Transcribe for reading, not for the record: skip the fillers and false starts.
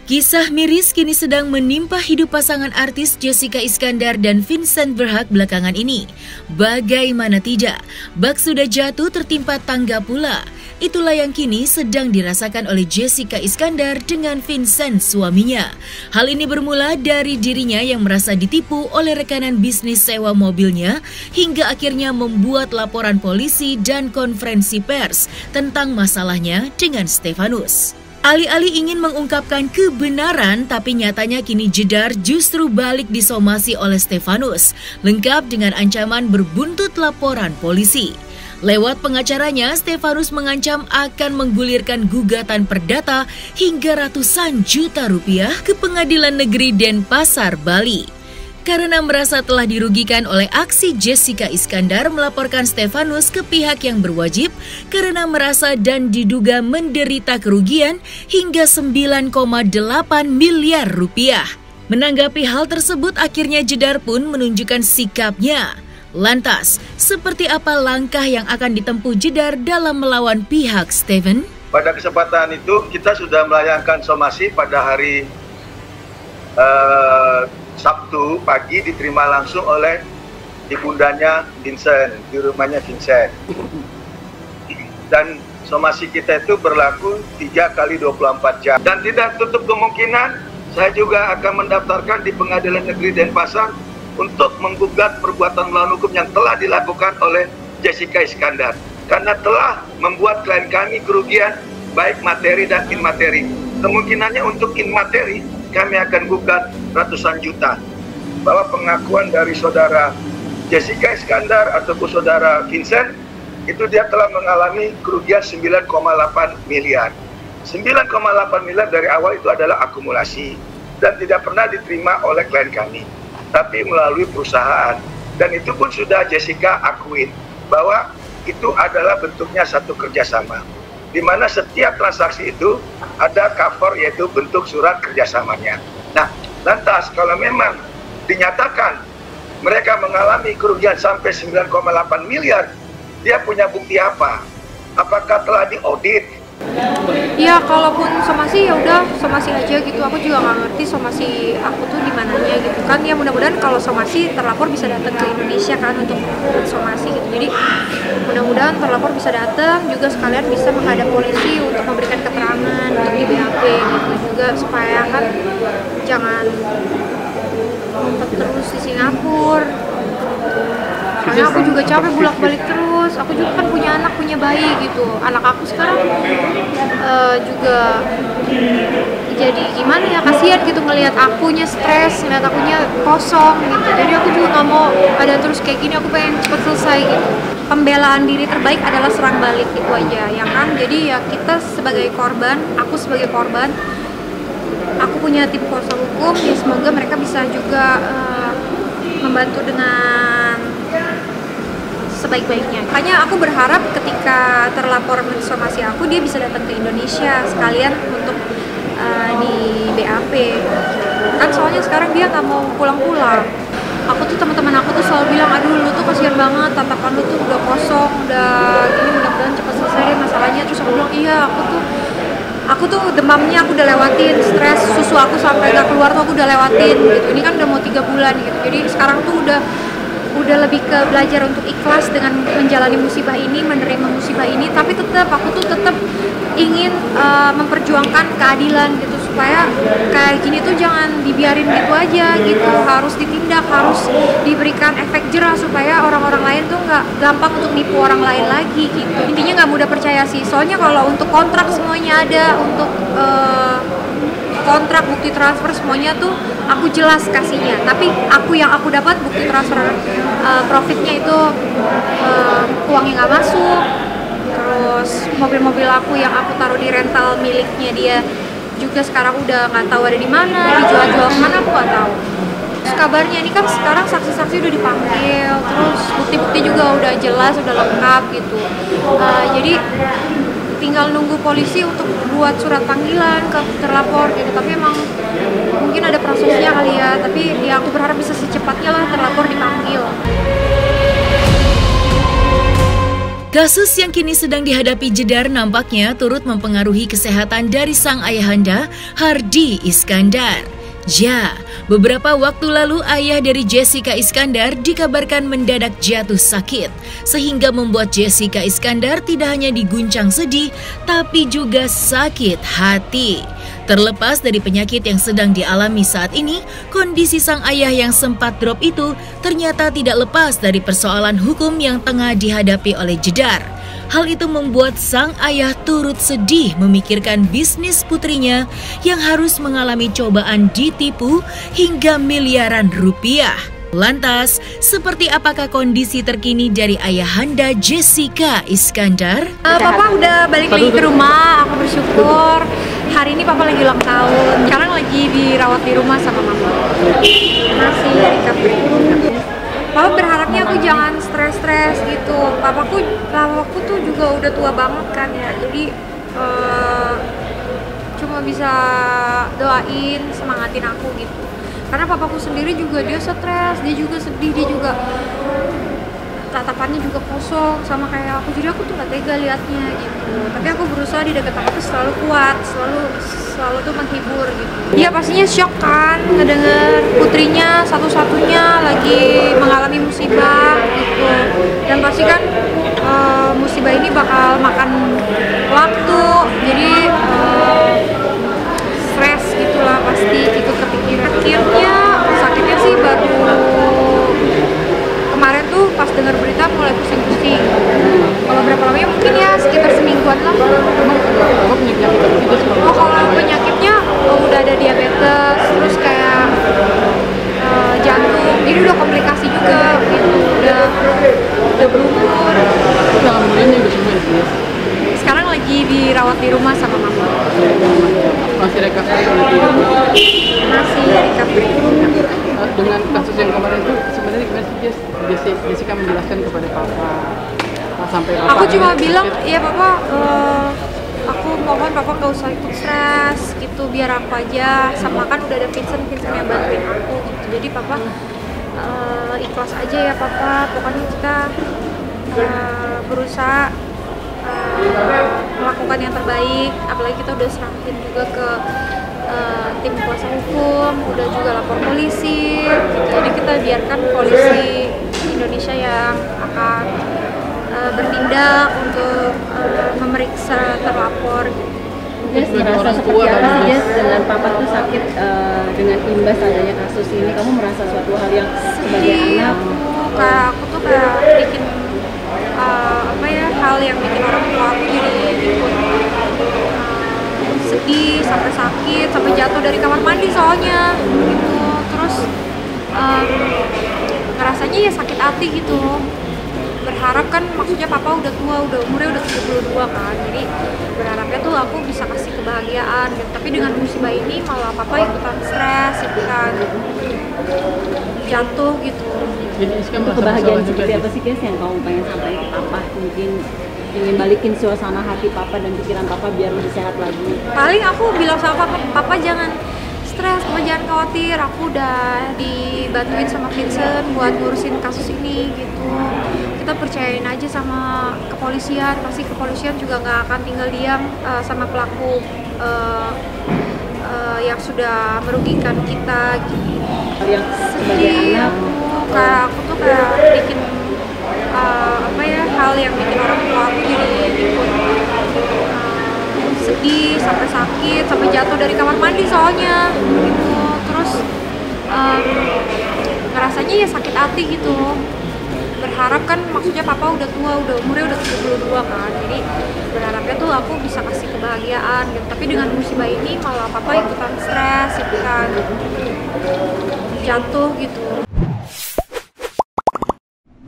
Kisah miris kini sedang menimpa hidup pasangan artis Jessica Iskandar dan Vincent Berhak belakangan ini. Bagaimana tidak, bak sudah jatuh tertimpa tangga pula. Itulah yang kini sedang dirasakan oleh Jessica Iskandar dengan Vincent suaminya. Hal ini bermula dari dirinya yang merasa ditipu oleh rekanan bisnis sewa mobilnya hingga akhirnya membuat laporan polisi dan konferensi pers tentang masalahnya dengan Stefanus. Alih-alih ingin mengungkapkan kebenaran, tapi nyatanya kini Jedar justru balik disomasi oleh Stefanus, lengkap dengan ancaman berbuntut laporan polisi. Lewat pengacaranya, Stefanus mengancam akan menggulirkan gugatan perdata hingga ratusan juta rupiah ke Pengadilan Negeri Denpasar, Bali. Karena merasa telah dirugikan oleh aksi Jessica Iskandar melaporkan Stefanus ke pihak yang berwajib karena merasa dan diduga menderita kerugian hingga 9,8 miliar rupiah. Menanggapi hal tersebut, akhirnya Jedar pun menunjukkan sikapnya. Lantas, seperti apa langkah yang akan ditempuh Jedar dalam melawan pihak Steven? Pada kesempatan itu kita sudah melayangkan somasi pada hari Sabtu pagi, diterima langsung oleh ibundanya Vincent, di rumahnya Vincent. Dan somasi kita itu berlaku 3 kali 24 jam. Dan tidak tutup kemungkinan saya juga akan mendaftarkan di Pengadilan Negeri Denpasar untuk menggugat perbuatan melawan hukum yang telah dilakukan oleh Jessica Iskandar. Karena telah membuat klien kami kerugian baik materi dan inmateri. Kemungkinannya untuk inmateri kami akan gugat ratusan juta. Bahwa pengakuan dari saudara Jessica Iskandar ataupun saudara Vincent itu dia telah mengalami kerugian 9,8 miliar. 9,8 miliar dari awal itu adalah akumulasi dan tidak pernah diterima oleh klien kami, tapi melalui perusahaan. Dan itu pun sudah Jessica akuin bahwa itu adalah bentuknya satu kerjasama, di mana setiap transaksi itu ada cover, yaitu bentuk surat kerjasamanya. Nah, lantas kalau memang dinyatakan mereka mengalami kerugian sampai 9,8 miliar, dia punya bukti apa? Apakah telah diaudit? Ya, kalaupun somasi ya udah somasi aja gitu. Aku juga nggak ngerti somasi aku tuh di mananya gitu kan. Ya mudah-mudahan kalau somasi terlapor bisa datang ke Indonesia kan untuk somasi gitu. Jadi mudah-mudahan terlapor bisa datang juga sekalian bisa menghadap polisi untuk memberikan keterangan untuk di BAP gitu juga, supaya kan jangan ngumpet terus di Singapura. Soalnya aku juga capek bolak-balik terus. Aku juga kan punya anak, punya bayi gitu. Anak aku sekarang juga jadi gimana ya, kasihan gitu ngelihat akunya stres, ngelihat akunya kosong gitu. Jadi aku juga nggak mau ada terus kayak gini. Aku pengen cepet selesai gitu. Pembelaan diri terbaik adalah serang balik, itu aja ya kan. Jadi ya kita sebagai korban, aku sebagai korban, aku punya tim kuasa hukum. Ya semoga mereka bisa juga membantu dengan sebaik-baiknya. Makanya aku berharap ketika terlapor somasi aku, dia bisa datang ke Indonesia sekalian untuk di BAP. Kan soalnya sekarang dia nggak mau pulang-pulang. Aku tuh, teman-teman aku tuh selalu bilang, aduh lu tuh kasihan banget, tatapan lu tuh udah kosong, udah gini, mudah-mudahan cepat selesai deh masalahnya. Terus aku bilang, iya aku tuh demamnya aku udah lewatin, stres susu aku sampai nggak keluar tuh aku udah lewatin gitu. Ini kan udah mau 3 bulan gitu. Jadi sekarang tuh udah lebih ke belajar untuk ikhlas dengan menjalani musibah ini, menerima musibah ini, tapi tetap aku tuh tetap ingin memperjuangkan keadilan gitu, supaya kayak gini tuh jangan dibiarin gitu aja gitu, harus ditindak, harus diberikan efek jerah supaya orang-orang lain tuh nggak gampang untuk nipu orang lain lagi gitu. Intinya nggak mudah percaya sih, soalnya kalau untuk kontrak semuanya ada, untuk kontrak, bukti transfer semuanya tuh aku jelas kasihnya, tapi yang aku dapat bukti transfer profitnya itu uangnya nggak masuk. Terus mobil-mobil aku yang aku taruh di rental miliknya dia juga sekarang udah nggak tahu ada di mana, dijual-jual kemana aku nggak tahu. Terus kabarnya ini kan sekarang saksi-saksi udah dipanggil, terus bukti-bukti juga udah jelas, udah lengkap gitu. Jadi tinggal nunggu polisi untuk buat surat panggilan ke terlapor gitu. Tapi emang mungkin ada prosesnya kali ya, tapi ya aku berharap bisa secepatnya lah terlapor dipanggil. Kasus yang kini sedang dihadapi Jedar nampaknya turut mempengaruhi kesehatan dari sang ayahanda, Hardy Iskandar. Ya, beberapa waktu lalu ayah dari Jessica Iskandar dikabarkan mendadak jatuh sakit, sehingga membuat Jessica Iskandar tidak hanya diguncang sedih, tapi juga sakit hati. Terlepas dari penyakit yang sedang dialami saat ini, kondisi sang ayah yang sempat drop itu ternyata tidak lepas dari persoalan hukum yang tengah dihadapi oleh Jedar. Hal itu membuat sang ayah turut sedih memikirkan bisnis putrinya yang harus mengalami cobaan ditipu hingga miliaran rupiah. Lantas, seperti apakah kondisi terkini dari ayahanda Jessica Iskandar? Papa udah balik lagi ke rumah, aku bersyukur. Hari ini papa lagi ulang tahun, sekarang lagi dirawat di rumah sama mama. Masih dari kafe. Papa berharapnya aku jangan stres-stres gitu. Papaku tuh juga udah tua banget kan ya, jadi cuma bisa doain, semangatin aku gitu. Karena papaku sendiri juga dia stres, dia juga sedih, dia juga tatapannya juga kosong sama kayak aku, jadi aku tuh gak tega liatnya gitu. Tapi aku berusaha di dekat aku tuh selalu kuat, selalu tuh menghibur gitu. Dia pastinya shock kan ngedenger putrinya satu-satunya lagi mengalami musibah gitu. Dan pasti kan musibah ini bakal makan waktu, jadi stres gitulah, pasti ikut kepikiran. Sakitnya sih baru kemarin tuh pas dengar berita mulai pusing-pusing. Kalau berapa lamanya mungkin ya sekitar semingguan lah. Oh, kalau penyakitnya udah ada diabetes, terus kayak jantung, jadi udah komplikasi juga gitu, udah berumur. Sekarang lagi dirawat di rumah sama mama. Masih recovery? Masih recovery. Dengan kasus yang kemarin itu sebenarnya gimana sih Jessica menjelaskan kepada papa sampai papa? Aku cuma bilang, iya papa, aku mohon papa gak usah ikut stres gitu, biar aku aja, sama kan udah ada Vincent yang bantuin aku gitu. Jadi papa ikhlas aja ya papa, pokoknya kita berusaha melakukan yang terbaik, apalagi kita udah serahin juga ke tim kuasa hukum, udah juga lapor polisi gitu. Jadi kita biarkan polisi Indonesia yang akan bertindak untuk memeriksa terlapor gitu. Jess, merasa seperti apa sih Jess dengan papa tuh sakit dengan imbas adanya kasus ini? Kamu merasa suatu hal yang sebagai anak? Aku tuh kayak bikin hal yang bikin orang tua aku jadi ikut sedih, sampai sakit, sampai jatuh dari kamar mandi soalnya gitu. Terus ngerasanya ya sakit hati gitu. Berharap kan, maksudnya papa udah tua, umurnya udah 72 kan, jadi berharapnya tuh aku bisa kasih kebahagiaan gitu. Tapi dengan musibah ini malah papa ikutan stres, ikutan jatuh gitu. Untuk kebahagiaan seperti apa sih guys yang kamu pengen sampaikan ke papa? Mungkin ingin balikin suasana hati papa dan pikiran papa biar lebih sehat lagi. Paling aku bilang sama papa jangan stres, papa jangan khawatir, aku udah dibantuin sama Vincent buat ngurusin kasus ini gitu. Kita percayain aja sama kepolisian, pasti kepolisian juga nggak akan tinggal diam sama pelaku yang sudah merugikan kita gitu. Yang sebagai anak, kayak aku tuh kayak bikin hal yang bikin orang tua aku jadi ikut sedih, sampai sakit, sampai jatuh dari kamar mandi soalnya gitu. Terus ngerasanya ya sakit hati gitu. Berharap kan, maksudnya papa udah tua, umurnya udah 72 kan, jadi berharapnya tuh aku bisa kasih kebahagiaan gitu. Tapi dengan musibah ini malah papa ikutan stres, ikutan jatuh gitu.